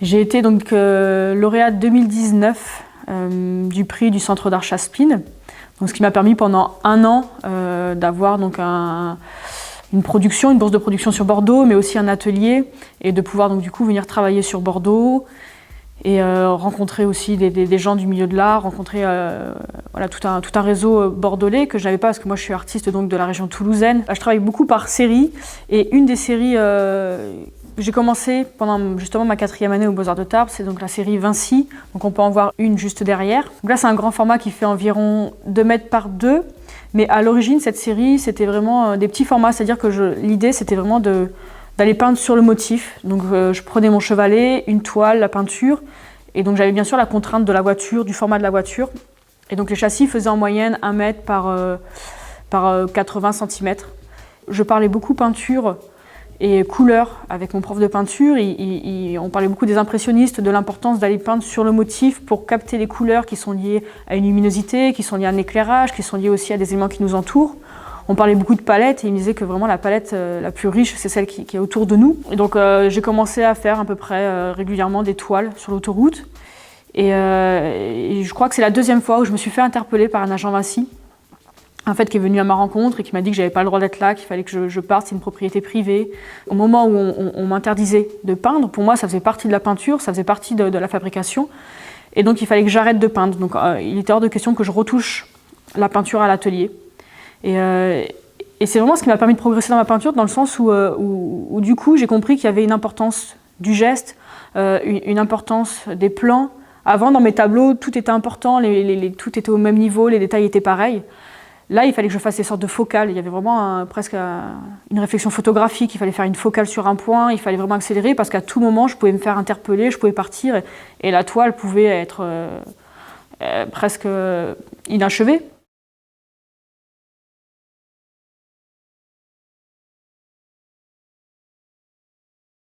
J'ai été donc lauréate 2019 du prix du Centre d'art Chaspin, donc, ce qui m'a permis pendant 1 an d'avoir donc une production, une bourse de production sur Bordeaux, mais aussi un atelier, et de pouvoir donc du coup venir travailler sur Bordeaux et rencontrer aussi des gens du milieu de l'art, rencontrer voilà, tout un réseau bordelais que je n'avais pas parce que moi je suis artiste donc de la région toulousaine. Là, je travaille beaucoup par série, et une des séries j'ai commencé pendant justement ma 4e année aux Beaux-Arts de Tarbes, c'est donc la série Vinci, donc on peut en voir une juste derrière. Donc là c'est un grand format qui fait environ 2 mètres par 2, mais à l'origine cette série c'était vraiment des petits formats, c'est-à-dire que l'idée c'était vraiment d'aller peindre sur le motif. Donc je prenais mon chevalet, une toile, la peinture, et donc j'avais bien sûr la contrainte de la voiture, du format de la voiture, et donc les châssis faisaient en moyenne 1 mètre par 80 cm. Je parlais beaucoup peinture et couleurs avec mon prof de peinture. On parlait beaucoup des impressionnistes, de l'importance d'aller peindre sur le motif pour capter les couleurs qui sont liées à une luminosité, qui sont liées à un éclairage, qui sont liées aussi à des éléments qui nous entourent. On parlait beaucoup de palettes et il me disait que vraiment la palette la plus riche, c'est celle qui est autour de nous. Et donc j'ai commencé à faire à peu près régulièrement des toiles sur l'autoroute. Et je crois que c'est la 2e fois où je me suis fait interpeller par un agent Vinci, en fait, qui est venu à ma rencontre et qui m'a dit que j'avais pas le droit d'être là, qu'il fallait que je parte, c'est une propriété privée. Au moment où on m'interdisait de peindre, pour moi ça faisait partie de la peinture, ça faisait partie de la fabrication, et donc il fallait que j'arrête de peindre. Donc il était hors de question que je retouche la peinture à l'atelier. Et c'est vraiment ce qui m'a permis de progresser dans ma peinture, dans le sens où du coup j'ai compris qu'il y avait une importance du geste, une importance des plans. Avant, dans mes tableaux, tout était important, tout était au même niveau, les détails étaient pareils. Là, il fallait que je fasse des sortes de focales. Il y avait vraiment presque une réflexion photographique. Il fallait faire une focale sur un point, il fallait vraiment accélérer parce qu'à tout moment, je pouvais me faire interpeller, je pouvais partir et la toile pouvait être presque inachevée.